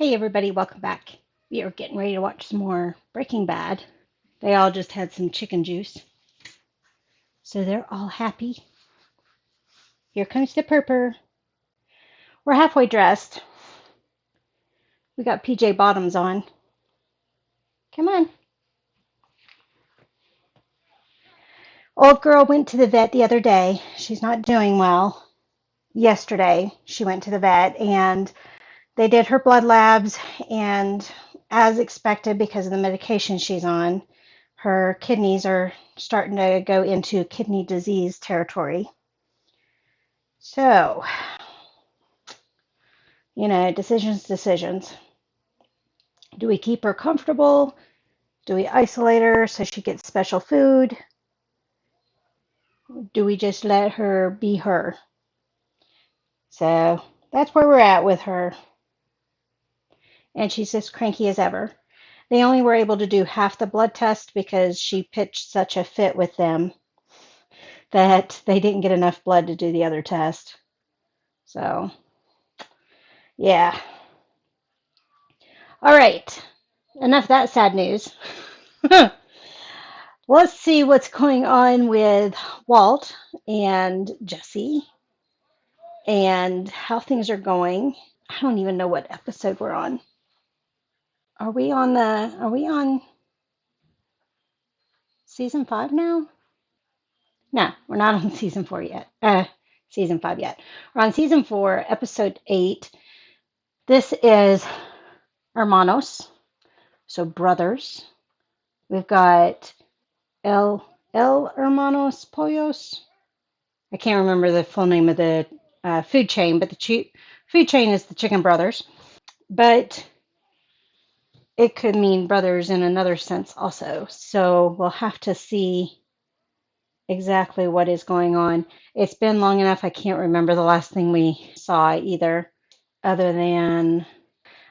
Hey everybody, welcome back. We are getting ready to watch some more Breaking Bad. They all just had some chicken juice, so they're all happy. Here comes the purper. We're halfway dressed. We got PJ bottoms on. Come on. Old girl went to the vet the other day. She's not doing well. Yesterday, she went to the vet and they did her blood labs, and as expected, because of the medication she's on, her kidneys are starting to go into kidney disease territory. So, decisions. Do we keep her comfortable? Do we isolate her so she gets special food? Do we just let her be her? So that's where we're at with her. And she's as cranky as ever. They only were able to do half the blood test because she pitched such a fit with them that they didn't get enough blood to do the other test. So, yeah. All right. Enough of that sad news. Let's see what's going on with Walt and Jesse and how things are going. I don't even know what episode we're on. Are we on season 5 now? No, we're not on season 4 yet. Season 5 yet. We're on season 4, episode 8. This is Hermanos, so brothers. We've got El Hermanos Pollos. I can't remember the full name of the food chain, but the food chain is the Chicken Brothers. But it could mean brothers in another sense also. So we'll have to see exactly what is going on. It's been long enough, I can't remember the last thing we saw either, other than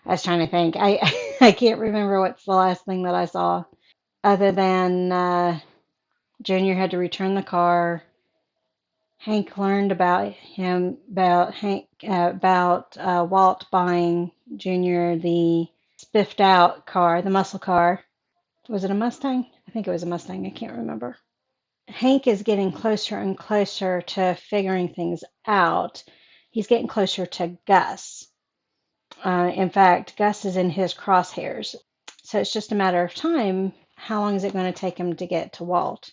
I was trying to think. I can't remember what's the last thing that I saw, other than Junior had to return the car. Hank learned about Walt buying Junior the spiffed out car, the muscle car. Was it a Mustang? I think it was a Mustang. I can't remember. Hank is getting closer and closer to figuring things out. He's getting closer to Gus. In fact, Gus is in his crosshairs. So it's just a matter of time. How long is it going to take him to get to Walt?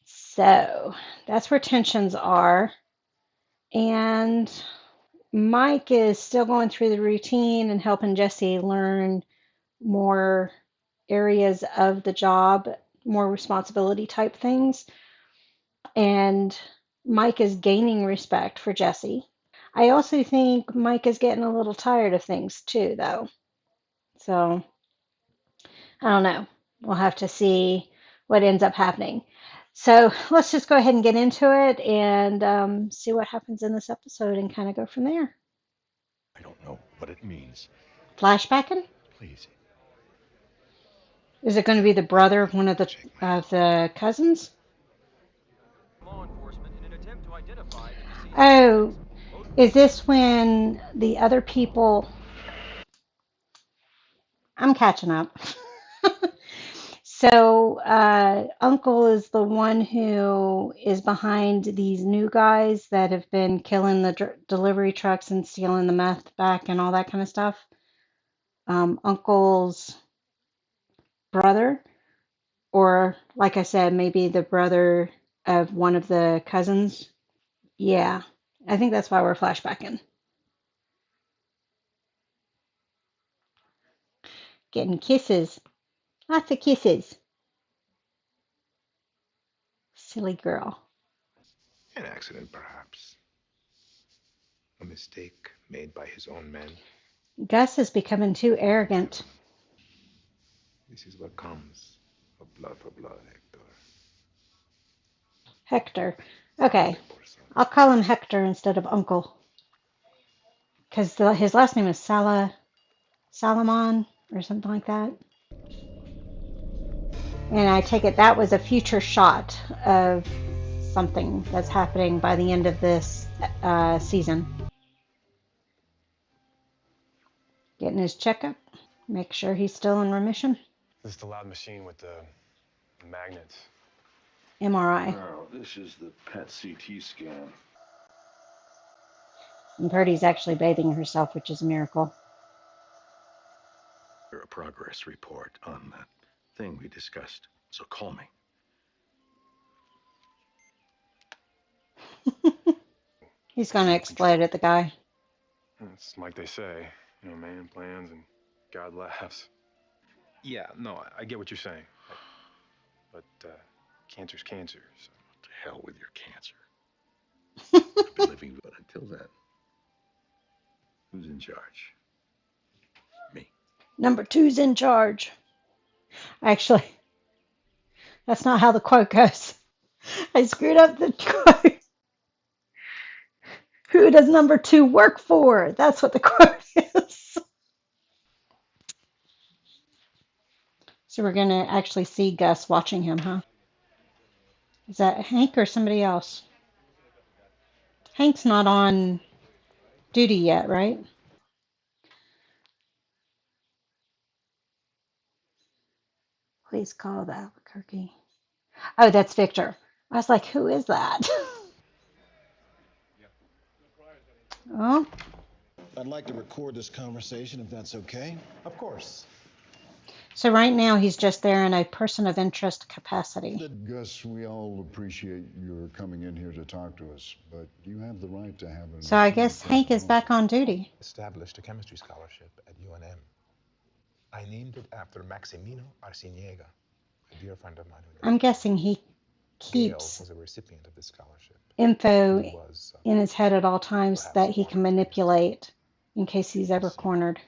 So that's where tensions are. And Mike is still going through the routine and helping Jesse learn more areas of the job, more responsibility type things. And Mike is gaining respect for Jesse. I also think Mike is getting a little tired of things too, though. So I don't know. We'll have to see what ends up happening. So let's just go ahead and get into it and see what happens in this episode and kind of go from there. I don't know what it means. Flashbacking? Please, Is it going to be the don't brother of one of the shake my hand. of the cousins? Law enforcement in an attempt to identify the deceased Oh, suspects. Both is this when the other people? I'm catching up. So, Uncle is the one who is behind these new guys that have been killing the delivery trucks and stealing the meth back and all that kind of stuff. Uncle's brother, or like I said, maybe the brother of one of the cousins. Yeah, I think that's why we're flashbacking. Getting kisses. Lots of kisses. Silly girl. An accident, perhaps. A mistake made by his own men. Gus is becoming too arrogant. This is what comes of blood for blood, Hector. Hector. Okay, Sangre por sangre. I'll call him Hector instead of Uncle. Because his last name is Salamon or something like that. And I take it that was a future shot of something that's happening by the end of this season. Getting his checkup. Make sure he's still in remission. This is the loud machine with the magnets. MRI. Oh, this is the PET CT scan. And Purdy's actually bathing herself, which is a miracle. A progress report on that thing we discussed. So call me. He's going to explode at the guy. It's like they say, man plans and God laughs. Yeah, no, I get what you're saying. But cancer's cancer. So. To hell with your cancer. I've been living, but until then, who's in charge? Me. Number 2's in charge. Actually, that's not how the quote goes. I screwed up the quote. Who does number 2 work for? That's what the quote is. So we're going to actually see Gus watching him, huh? Is that Hank or somebody else? Hank's not on duty yet, right? Please call the Albuquerque. Oh, that's Victor. I was like, who is that? Oh, I'd like to record this conversation if that's okay. Of course. so right now he's just there in a person of interest capacity. Gus, we all appreciate your coming in here to talk to us, but you have the right to have an So I opinion guess Hank is back on duty. Established a chemistry scholarship at UNM. I named it after Maximino Arciniega, a dear friend of mine who I'm lived. guessing he Gail keeps was a recipient of this scholarship. info He was in his head at all times perhaps that a he warm can extremist. manipulate in case he's ever cornered.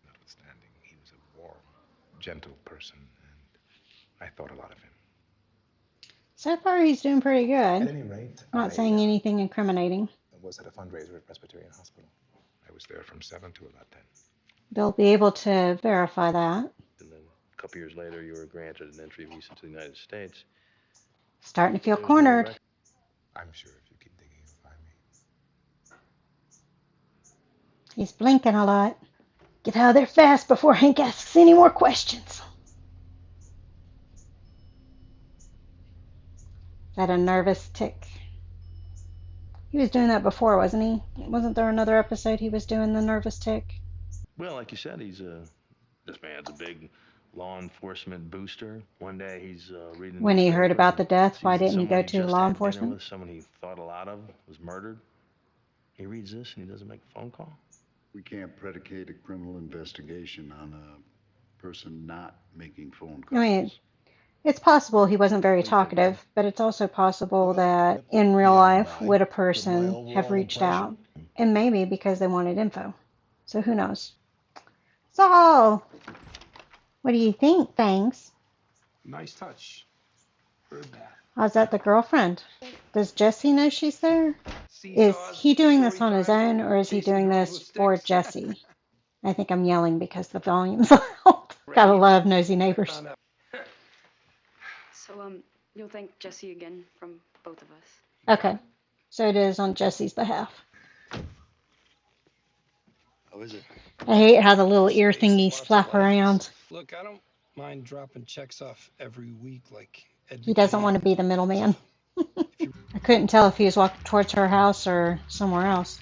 Notwithstanding, he was a warm, gentle person, and I thought a lot of him. So far he's doing pretty At good. any rate, Not saying anything incriminating. was at a fundraiser at Presbyterian Hospital. I was there from 7 to about 10. They'll be able to verify that. And then a couple years later, you were granted an entry visa to the United States. Starting to feel There's no cornered. I'm sure if you keep digging, you'll find me. He's blinking a lot. Get out of there fast before Hank asks any more questions. Is that a nervous tick? He was doing that before, wasn't he? Wasn't there another episode he was doing the nervous tick? Well, like you said, this man's a big law enforcement booster. One day he's reading the When he heard newspaper about the and death, sees why that didn't he someone go he to just law had dinner enforcement? with, someone he thought a lot of, was murdered. He reads this and he doesn't make a phone call. We can't predicate a criminal investigation on a person not making phone calls. I mean, it's possible he wasn't very talkative, but it's also possible that in real life, would a person have reached out? And maybe because they wanted info. So who knows? Saul, what do you think? Thanks. Nice touch. Heard that. How's that the girlfriend? Does Jesse know she's there? Is he doing this on his own, or is he doing this for Jesse? I think I'm yelling because the volume's loud. Gotta love nosy neighbors. So, you'll thank Jesse again from both of us. Okay, so it is on Jesse's behalf. How is it? I hate how the little ear thingies flap around. Look, I don't mind dropping checks off every week like Ed He doesn't want to be the middleman. I couldn't tell if he was walking towards her house or somewhere else.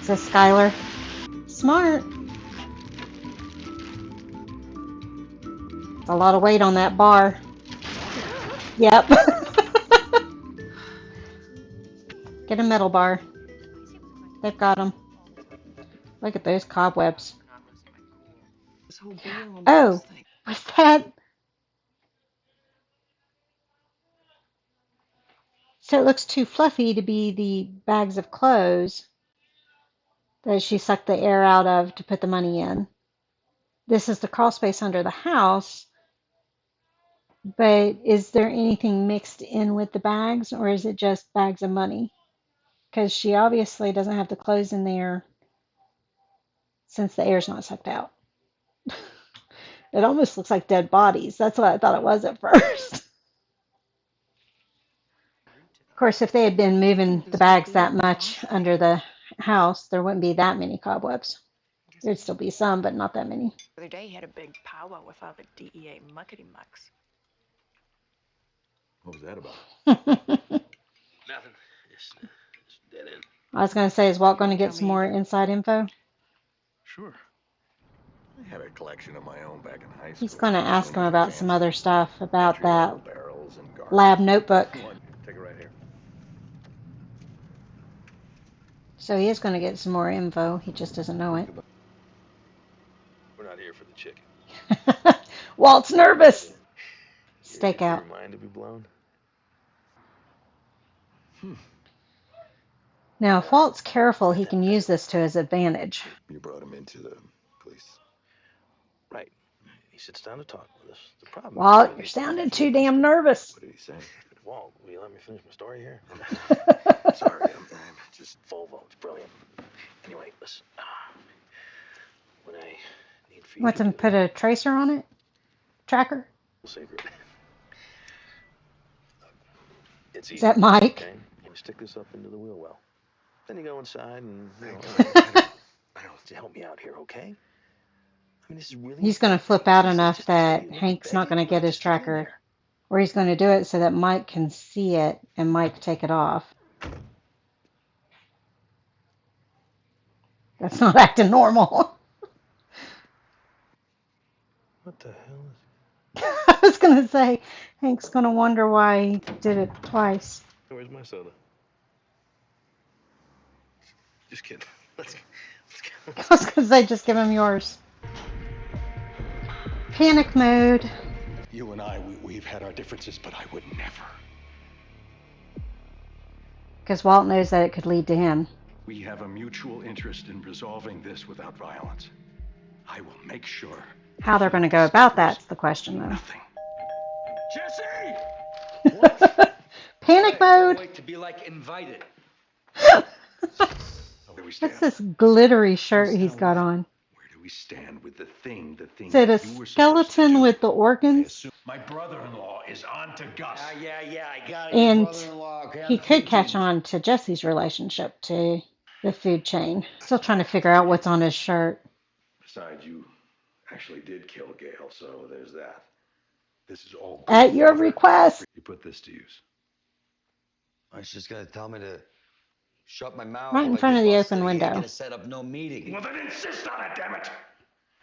Is this Skylar? Smart. A lot of weight on that bar. Yep. Get a metal bar. They've got them. Look at those cobwebs. Oh, was that? So it looks too fluffy to be the bags of clothes that she sucked the air out of to put the money in. This is the crawl space under the house, but is there anything mixed in with the bags, or is it just bags of money? Because she obviously doesn't have the clothes in there since the air's not sucked out. It almost looks like dead bodies. That's what I thought it was at first. Of course, if they had been moving the bags that much under the house, there wouldn't be that many cobwebs. There'd still be some, but not that many. The other day, he had a big powwow with all the DEA muckety mucks. What was that about? Nothing. Just dead end. I was going to say, is Walt going to Won't get tell some me more either. inside info? Sure. I had a collection of my own back in high school. He's going to ask him Nothing about some fancy. other stuff about that Entry-level barrels and guards. lab notebook. Take it right here. So he is going to get some more info. He just doesn't know it. We're not here for the chicken. Walt's nervous. Here to get Stakeout. your mind to be blown. Now, if Walt's careful, he can use this to his advantage. You brought him into the police. Right. He sits down to talk with us. The problem Walt, is you're sounding too damn nervous. What did he say? Walt, will you let me finish my story here? Sorry, I'm just... Volvo, it's brilliant. Anyway, listen. What I need for you Want to him to put a tracer on it? Tracker? secret. It's easy. Is that Mike? Okay? You stick this up into the wheel well. Then you go inside and, I don't help me out here, okay? I mean, this is really. He's going to flip out enough that Hank's not going to get his tracker. Or he's going to do it so that Mike can see it and Mike take it off. That's not acting normal. What the hell is... I was going to say, Hank's going to wonder why he did it twice. Where's my soda? Just kidding. Let's go. I was going to say, just give him yours. Panic mode. You and I, we've had our differences, but I would never. Because Walt knows that it could lead to him. We have a mutual interest in resolving this without violence. I will make sure. How they're going to go about that's the question, though. Nothing. Jesse! Panic mode. Wait to be like invited. What's this glittery shirt he's got on? Where do we stand with the thing Is it a skeleton with the organs? My brother-in-law is on to Gus. Yeah, I got it. And he could catch on to Jesse's relationship to the food chain. Still trying to figure out what's on his shirt. Besides, you actually did kill Gale, so there's that. This is all At your request. You put this to use. She's just gonna tell me to shut my mouth. Right in front of the open He ain't window. gonna set up no meeting. Well, then insist on it, damn it!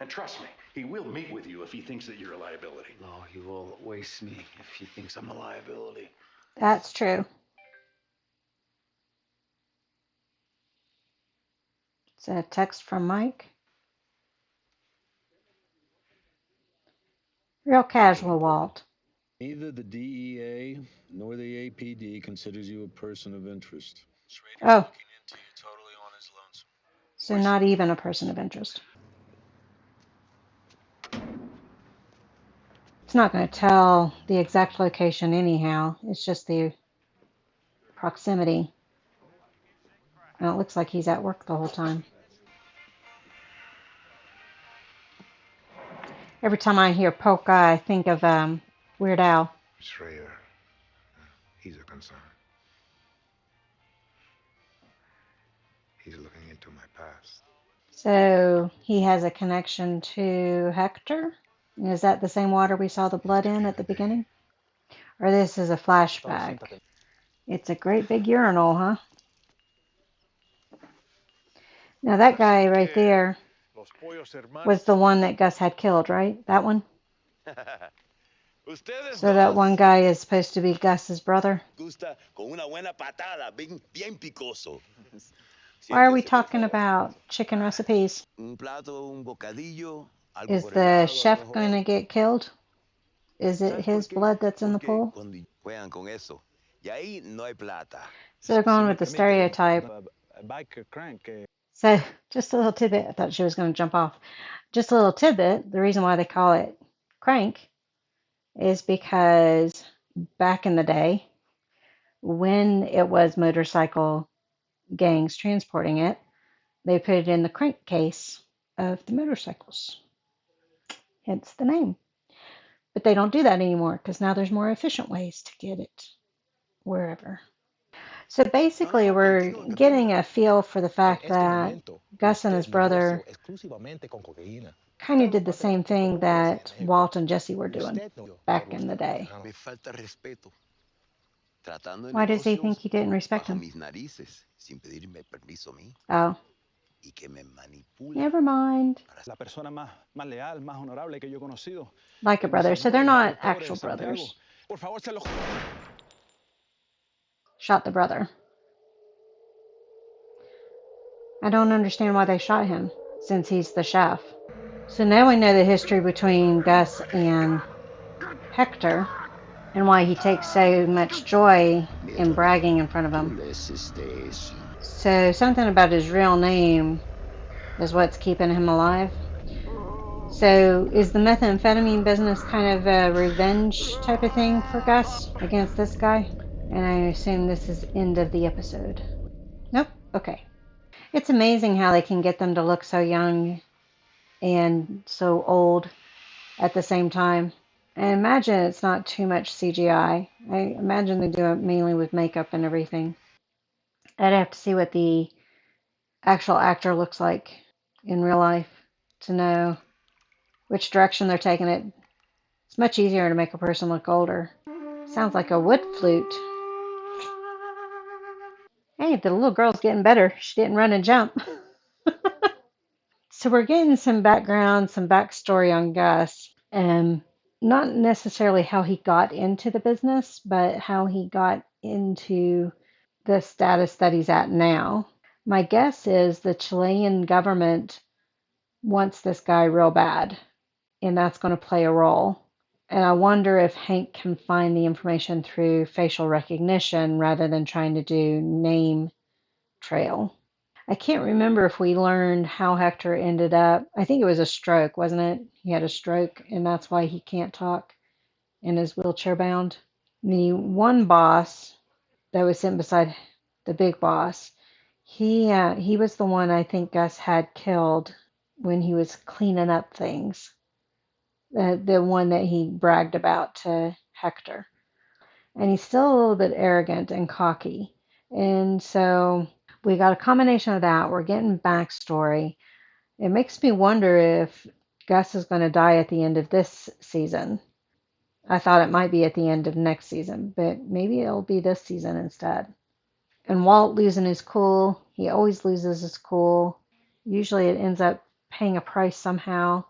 And trust me, he will meet with you if he thinks that you're a liability. No, he will waste me if he thinks I'm a liability. That's true. It's a text from Mike. Real casual, Walt. Neither the DEA nor the APD considers you a person of interest. Oh. Looking into you totally on his lonesome. So not even a person of interest. It's not going to tell the exact location anyhow. It's just the proximity. And it looks like he's at work the whole time. Every time I hear polka, I think of Weird Al. Schrader. He's a concern. He's looking into my past. So he has a connection to Hector? Is that the same water we saw the blood in at the beginning? Or this is a flashback? It's a great big urinal, huh? Now that guy right there was the one that Gus had killed, right? That one? So that one guy is supposed to be Gus's brother? Why are we talking about chicken recipes? Is the chef going to get killed? Is it his blood that's in the pool? So they're going with the stereotype. So just a little tidbit. I thought she was going to jump off. Just a little tidbit. The reason why they call it crank is because back in the day, when it was motorcycle gangs transporting it, they put it in the crankcase of the motorcycles. Hence the name. But they don't do that anymore because now there's more efficient ways to get it wherever. So basically, we're getting a feel for the fact that Gus and his brother kind of did the same thing that Walt and Jesse were doing back in the day. Me falta respeto. Tratando de Why does he think negocios he didn't respect bajo him? mis narices, sin pedirme permiso a mí, Oh, y que me manipula. never mind. La persona más leal, más honorable que yo he conocido. Like a Mi brother, so señor, they're el padre not pobre de actual Santiago. brothers. Por favor, se lo... Shot the brother. I don't understand why they shot him, since he's the chef. So now we know the history between Gus and Hector, and why he takes so much joy in bragging in front of him. So something about his real name is what's keeping him alive. So is the methamphetamine business kind of a revenge type of thing for Gus against this guy? And I assume this is end of the episode. Nope. Okay. It's amazing how they can get them to look so young and so old at the same time. I imagine it's not too much CGI. I imagine they do it mainly with makeup and everything. I'd have to see what the actual actor looks like in real life to know which direction they're taking it. It's much easier to make a person look older. Sounds like a wood flute. Hey, the little girl's getting better. She didn't run and jump. So we're getting some background, some backstory on Gus. Not necessarily how he got into the business, but how he got into the status that he's at now. My guess is the Chilean government wants this guy real bad, and that's going to play a role. And I wonder if Hank can find the information through facial recognition rather than trying to do name trail. I can't remember if we learned how Hector ended up. I think it was a stroke, wasn't it? He had a stroke, and that's why he can't talk and is wheelchair bound. The one boss that was sitting beside the big boss, he was the one I think Gus had killed when he was cleaning up things. The one that he bragged about to Hector. And he's still a little bit arrogant and cocky. And so we got a combination of that. We're getting backstory. It makes me wonder if Gus is going to die at the end of this season. I thought it might be at the end of next season, but maybe it'll be this season instead. And Walt losing his cool, he always loses his cool. Usually it ends up paying a price somehow.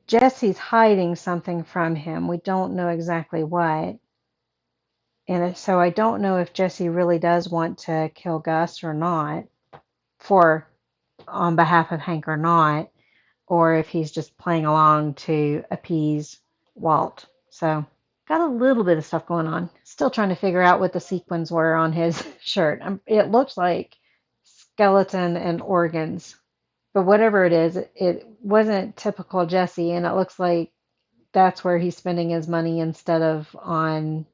Jesse's hiding something from him. We don't know exactly what. And so I don't know if Jesse really does want to kill Gus or not, for on behalf of Hank or not, or if he's just playing along to appease Walt. So got a little bit of stuff going on. Still trying to figure out what the sequins were on his shirt. It looks like skeleton and organs, but whatever it is, it wasn't typical Jesse, and it looks like that's where he's spending his money instead of on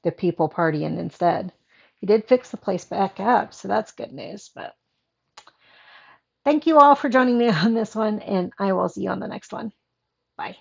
the people partying instead. He did fix the place back up, so that's good news. But thank you all for joining me on this one, and I will see you on the next one. Bye.